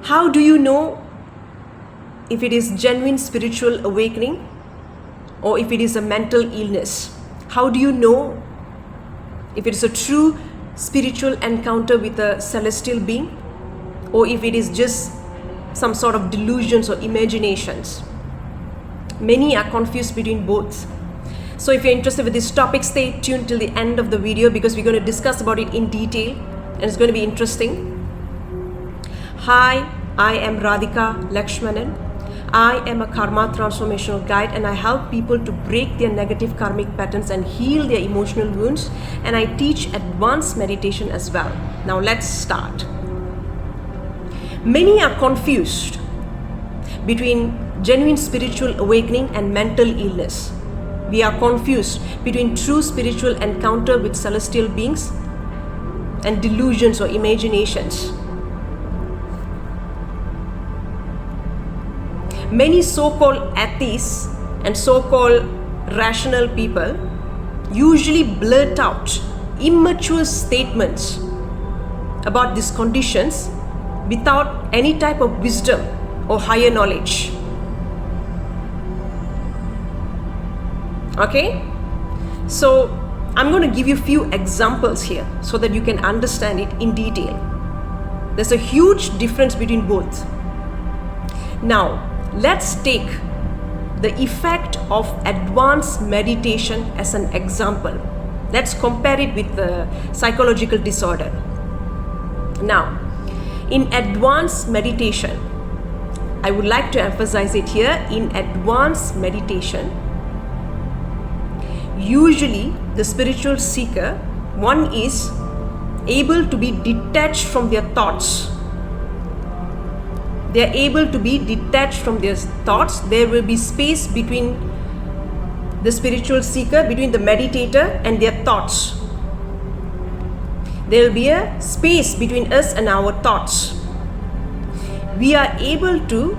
How do you know if it is genuine spiritual awakening or if it is a mental illness? How do you know if it is a true spiritual encounter with a celestial being or if it is just some sort of delusions or imaginations? Many are confused between both. So if you're interested with this topic, stay tuned till the end of the video because we're going to discuss about it in detail and it's going to be interesting. Hi, I am Radhika Lakshmanan. I am a karma transformational guide and I help people to break their negative karmic patterns and heal their emotional wounds, and I teach advanced meditation as well. Now let's start. Many are confused between genuine spiritual awakening and mental illness. We are confused between true spiritual encounter with celestial beings and delusions or imaginations. Many so-called atheists and so-called rational people usually blurt out immature statements about these conditions without any type of wisdom or higher knowledge. Okay? So I'm going to give you a few examples here so that you can understand it in detail. There's a huge difference between both. Now, let's take the effect of advanced meditation as an example. Let's compare it with the psychological disorder. Now, in advanced meditation, I would like to emphasize it here, in advanced meditation, usually the spiritual seeker, one is able to be detached from their thoughts. They are able to be detached from their thoughts. There will be space between the spiritual seeker, between the meditator and their thoughts. There will be a space between us and our thoughts. We are able to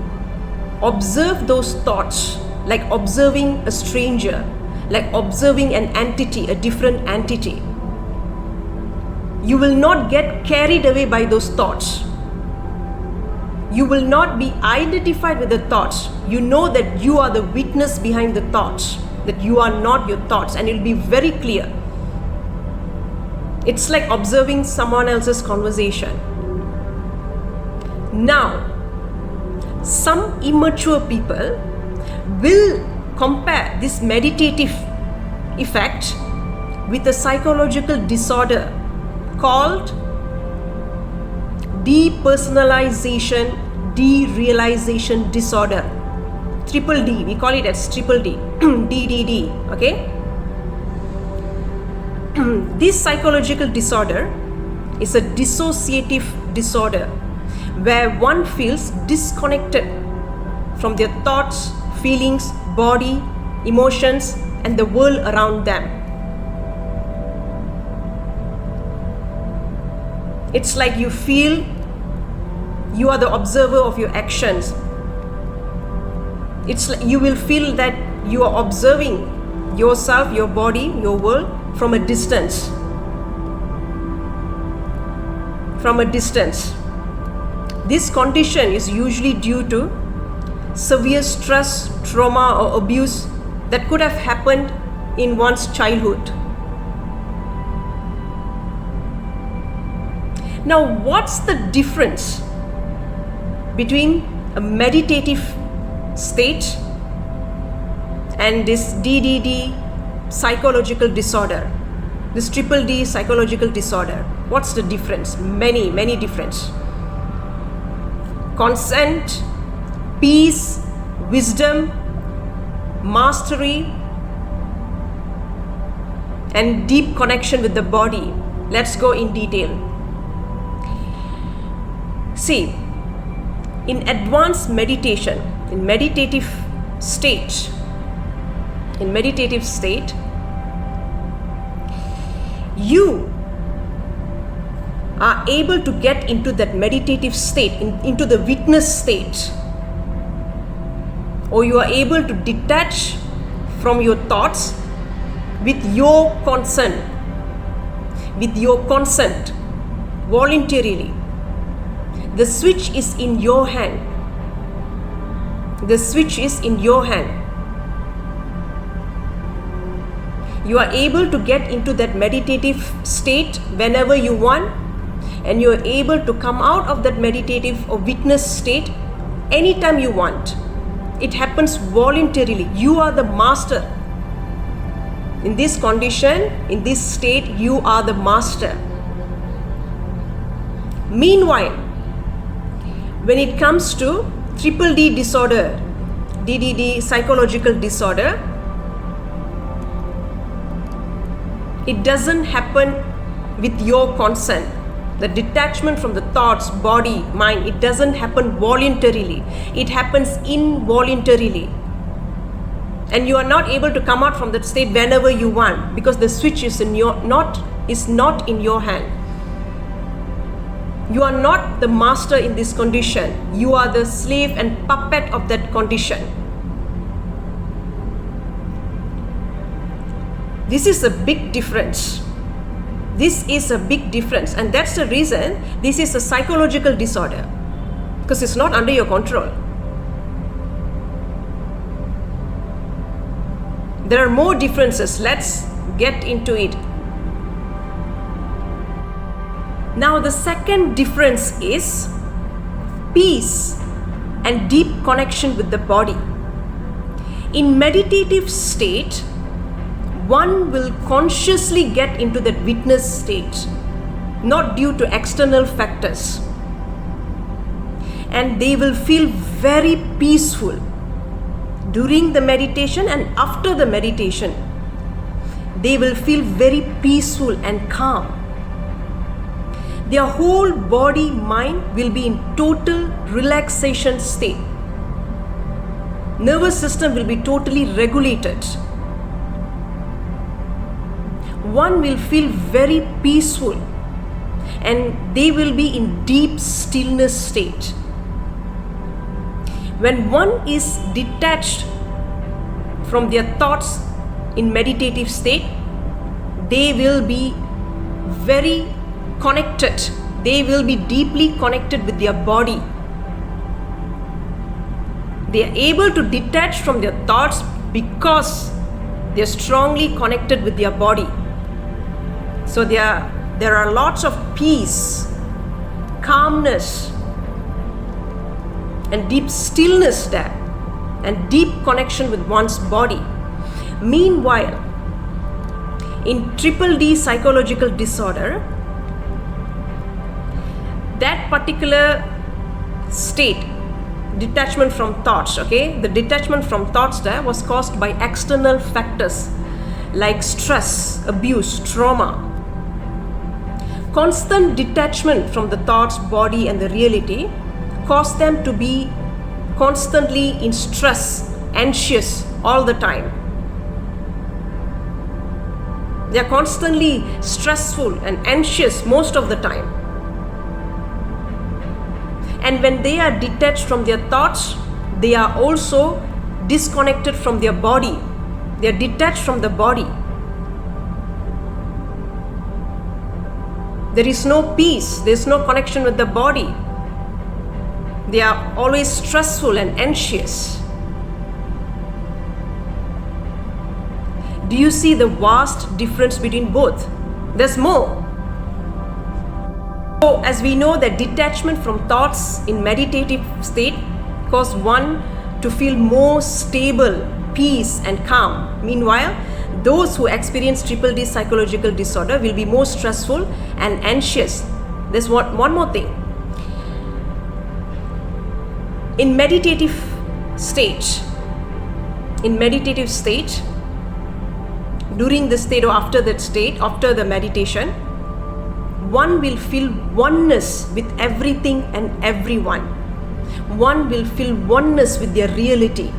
observe those thoughts like observing a stranger, like observing an entity, a different entity. You will not get carried away by those thoughts. You will not be identified with the thoughts. You know that you are the witness behind the thoughts, that you are not your thoughts, and it will be very clear. It's like observing someone else's conversation. Now, some immature people will compare this meditative effect with a psychological disorder called depersonalization, derealization disorder. Triple D, we call it as triple D, DDD, okay? This psychological disorder is a dissociative disorder where one feels disconnected from their thoughts, feelings, body, emotions, and the world around them. It's like you feel you are the observer of your actions. It's like you will feel that you are observing yourself, your body, your world from a distance. From a distance. This condition is usually due to severe stress, trauma, or abuse that could have happened in one's childhood. Now, what's the difference between a meditative state and this DDD psychological disorder, this triple D psychological disorder? What's the difference? Many difference. Consent, peace, wisdom, mastery, and deep connection with the body. Let's go in detail. See, in advanced meditation, in meditative state, you are able to get into that meditative state, into the witness state, or you are able to detach from your thoughts with your consent, voluntarily. The switch is in your hand. The switch is in your hand. You are able to get into that meditative state whenever you want, and you are able to come out of that meditative or witness state anytime you want. It happens voluntarily. You are the master. In this condition, in this state, you are the master. Meanwhile, when it comes to triple D disorder, DDD, psychological disorder, it doesn't happen with your consent. The detachment from the thoughts, body, mind, it doesn't happen voluntarily. It happens involuntarily. And you are not able to come out from that state whenever you want, because the switch is not in your hand. You are not the master in this condition. You are the slave and puppet of that condition. This is a big difference. This is a big difference, and that's the reason this is a psychological disorder, because it's not under your control. There are more differences. Let's get into it. Now, the second difference is peace and deep connection with the body. In meditative state, one will consciously get into that witness state, not due to external factors. And they will feel very peaceful during the meditation and after the meditation. They will feel very peaceful and calm. Their whole body, mind will be in total relaxation state. Nervous system will be totally regulated. One will feel very peaceful, and they will be in deep stillness state. When one is detached from their thoughts in meditative state, they will be very connected. They will be deeply connected with their body. They are able to detach from their thoughts because they are strongly connected with their body. So there are lots of peace, calmness, and deep stillness there, and deep connection with one's body. Meanwhile, in triple D psychological disorder, that particular state, detachment from thoughts, okay, the detachment from thoughts there was caused by external factors like stress, abuse, trauma. Constant detachment from the thoughts, body, and the reality cause them to be constantly in stress, anxious all the time. They are constantly stressful and anxious most of the time. And when they are detached from their thoughts, they are also disconnected from their body. They are detached from the body. There is no peace, there is no connection with the body. They are always stressful and anxious. Do you see the vast difference between both? There's more. So, as we know that detachment from thoughts in meditative state cause one to feel more stable, peace and calm. Meanwhile, those who experience triple D psychological disorder will be more stressful and anxious. There's one more thing. In meditative state, during the state or after that state, after the meditation, one will feel oneness with everything and everyone. One will feel oneness with their reality.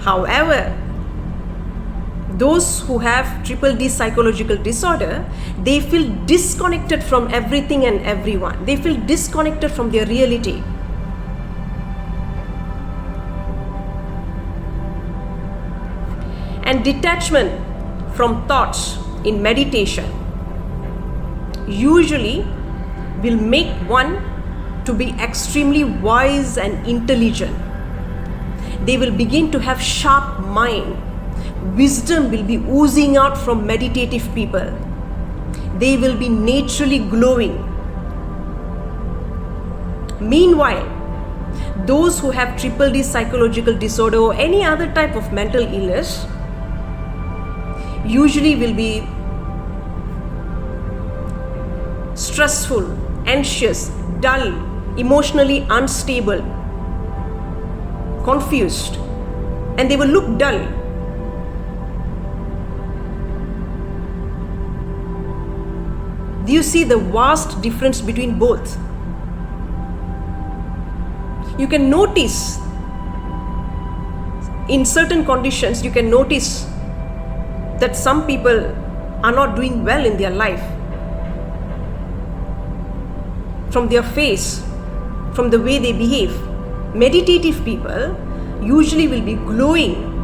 However, those who have triple D psychological disorder, they feel disconnected from everything and everyone. They feel disconnected from their reality. And detachment from thoughts in meditation usually will make one to be extremely wise and intelligent. They will begin to have sharp mind. Wisdom will be oozing out from meditative people. They will be naturally glowing. Meanwhile, those who have triple D psychological disorder or any other type of mental illness usually will be stressful, anxious, dull, emotionally unstable, confused, and they will look dull. Do you see the vast difference between both? You can notice in certain conditions, you can notice that some people are not doing well in their life. From their face, from the way they behave. Meditative people usually will be glowing.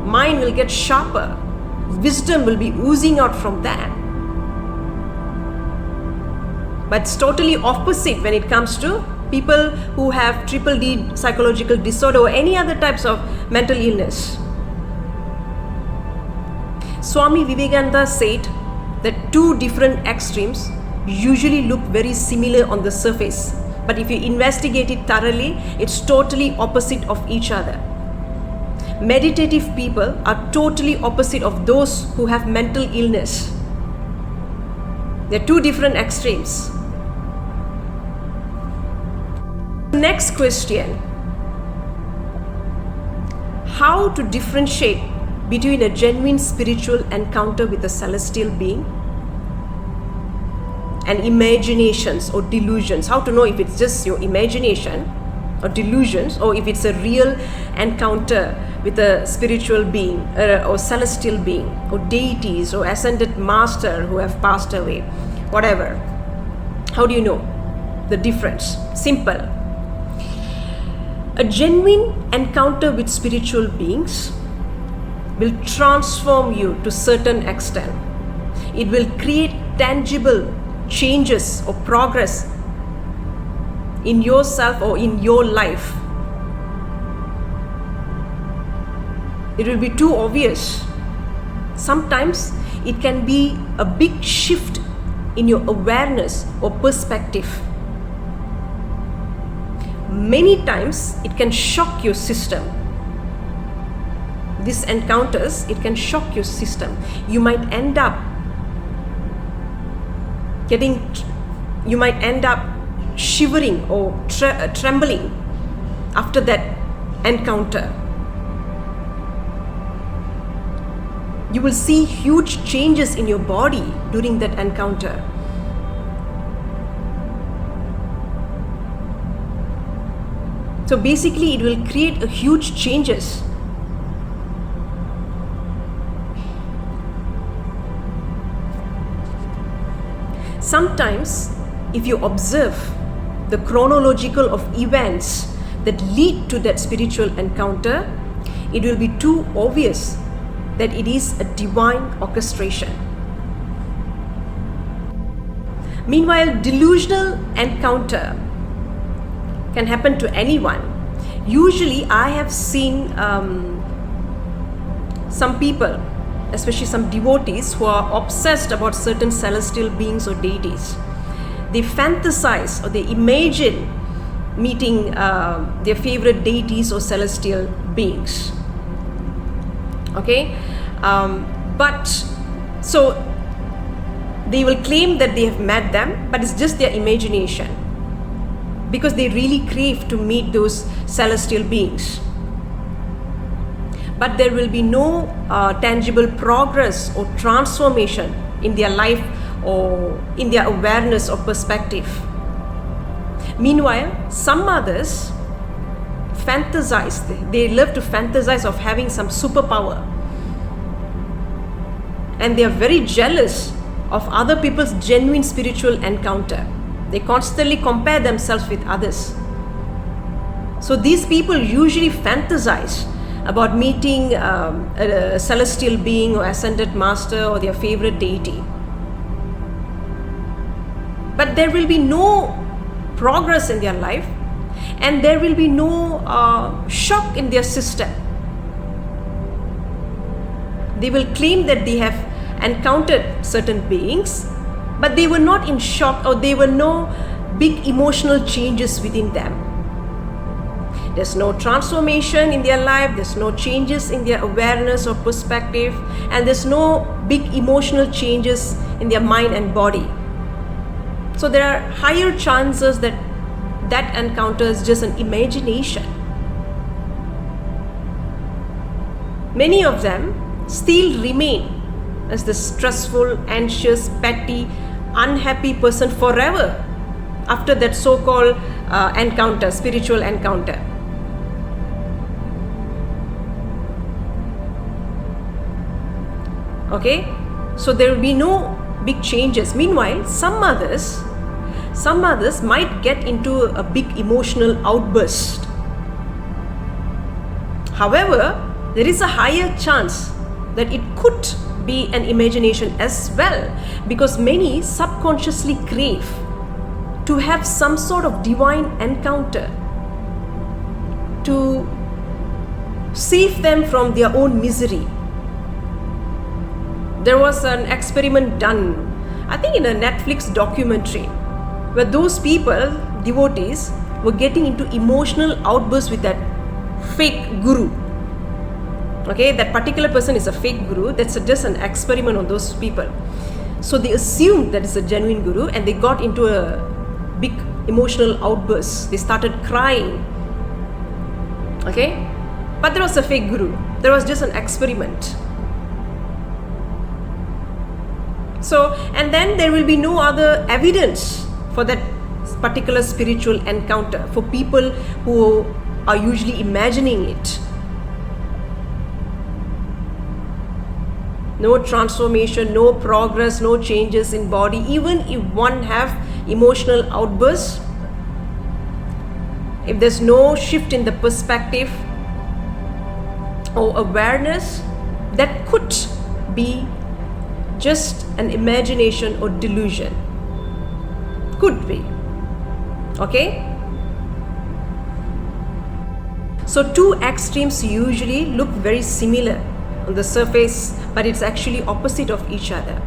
Mind will get sharper. Wisdom will be oozing out from that. But it's totally opposite when it comes to people who have triple D psychological disorder or any other types of mental illness. Swami Vivekananda said that two different extremes usually look very similar on the surface, but if you investigate it thoroughly, it's totally opposite of each other. Meditative people are totally opposite of those who have mental illness. They're two different extremes. Next question: how to differentiate between a genuine spiritual encounter with a celestial being and imaginations or delusions? How to know if it's just your imagination or delusions, or if it's a real encounter with a spiritual being or celestial being or deities or ascended master who have passed away, whatever. How do you know the difference? Simple. A genuine encounter with spiritual beings will transform you to certain extent. It will create tangible changes or progress in yourself or in your life. It will be too obvious. Sometimes it can be a big shift in your awareness or perspective. Many times it can shock your system. These encounters, it can shock your system. You might end up shivering or trembling after that encounter. You will see huge changes in your body during that encounter. So basically, it will create a huge changes. Sometimes, if you observe the chronological of events that lead to that spiritual encounter, it will be too obvious that it is a divine orchestration. Meanwhile, delusional encounter can happen to anyone. Usually, I have seen some people, especially some devotees, who are obsessed about certain celestial beings or deities. They fantasize or they imagine meeting their favorite deities or celestial beings. Okay? So they will claim that they have met them, but it's just their imagination, because they really crave to meet those celestial beings. But there will be no tangible progress or transformation in their life or in their awareness or perspective. Meanwhile, some others fantasize, they love to fantasize of having some superpower. And they are very jealous of other people's genuine spiritual encounter. They constantly compare themselves with others. So these people usually fantasize about meeting a celestial being or ascended master or their favorite deity. but there will be no progress in their life, and there will be no shock in their system. They will claim that they have encountered certain beings, but they were not in shock, or there were no big emotional changes within them. There's no transformation in their life, there's no changes in their awareness or perspective, and there's no big emotional changes in their mind and body. So there are higher chances that that encounter is just an imagination. Many of them still remain as the stressful, anxious, petty, unhappy person forever after that so-called encounter, spiritual encounter. Okay, so there will be no big changes. Meanwhile, some others might get into a big emotional outburst. However, there is a higher chance that it could be an imagination as well, because many subconsciously crave to have some sort of divine encounter to save them from their own misery. There was an experiment done, I think in a Netflix documentary, where those people, devotees, were getting into emotional outbursts with that fake guru. Okay, that particular person is a fake guru. That's just an experiment on those people. So they assumed that it's a genuine guru, and they got into a big emotional outburst. They started crying. Okay, but there was a fake guru. There was just an experiment. So, and then there will be no other evidence for that particular spiritual encounter for people who are usually imagining it. No transformation, no progress, no changes in body. Even if one have emotional outbursts, if there's no shift in the perspective or awareness, that could be just an imagination or delusion. Could be. Okay? So two extremes usually look very similar on the surface, but it's actually opposite of each other.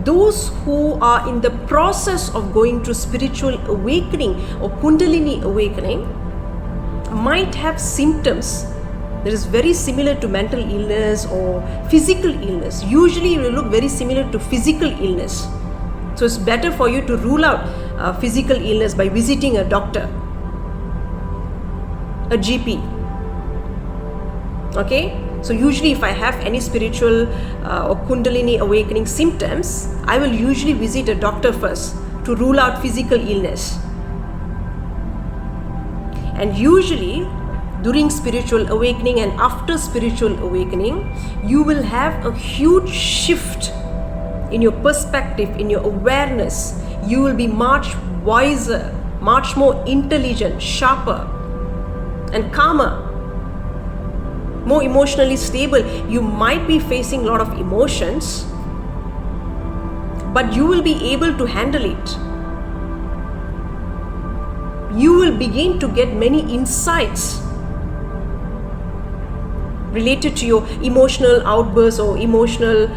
Those who are in the process of going through spiritual awakening or Kundalini awakening might have symptoms that is very similar to mental illness or physical illness. Usually it will look very similar to physical illness. So it's better for you to rule out physical illness by visiting a doctor, a GP. Okay? So usually if I have any spiritual or Kundalini awakening symptoms, I will usually visit a doctor first to rule out physical illness. And usually during spiritual awakening and after spiritual awakening, you will have a huge shift in your perspective, in your awareness. You will be much wiser, much more intelligent, sharper, and calmer, more emotionally stable. You might be facing a lot of emotions, but you will be able to handle it. You will begin to get many insights related to your emotional outbursts or emotional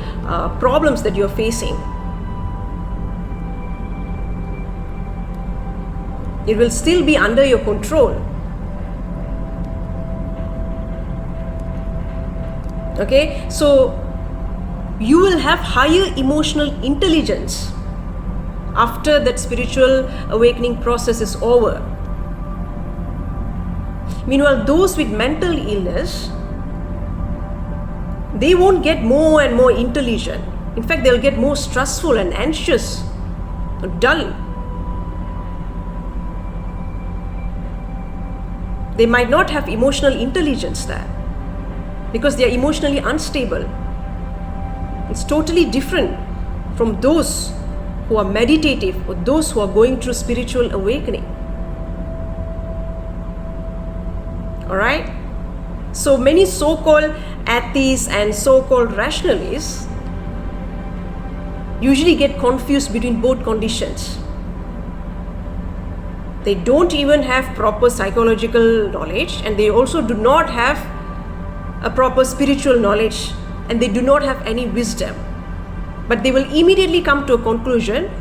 problems that you're facing. It will still be under your control. Okay, so you will have higher emotional intelligence after that spiritual awakening process is over. Meanwhile, those with mental illness, they won't get more and more intelligent. In fact, they'll get more stressful and anxious, dull. They might not have emotional intelligence there because they are emotionally unstable. It's totally different from those who are meditative or those who are going through spiritual awakening. Alright? So many so-called atheists and so-called rationalists usually get confused between both conditions. They don't even have proper psychological knowledge, and they also do not have a proper spiritual knowledge, and they do not have any wisdom. But they will immediately come to a conclusion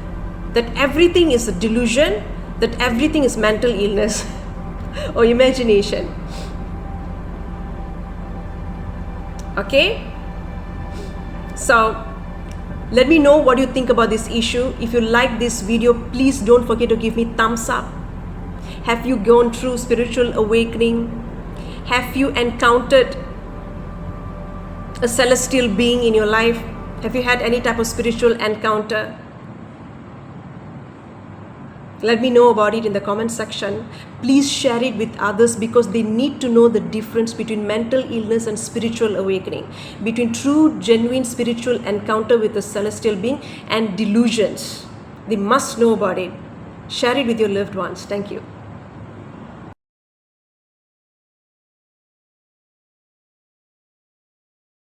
that everything is a delusion, that everything is mental illness or imagination. Okay? So, let me know what you think about this issue. If you like this video, please don't forget to give me thumbs up. Have you gone through spiritual awakening? Have you encountered a celestial being in your life? Have you had any type of spiritual encounter? Let me know about it in the comment section. Please share it with others because they need to know the difference between mental illness and spiritual awakening, between true, genuine spiritual encounter with a celestial being and delusions. They must know about it. Share it with your loved ones. Thank you.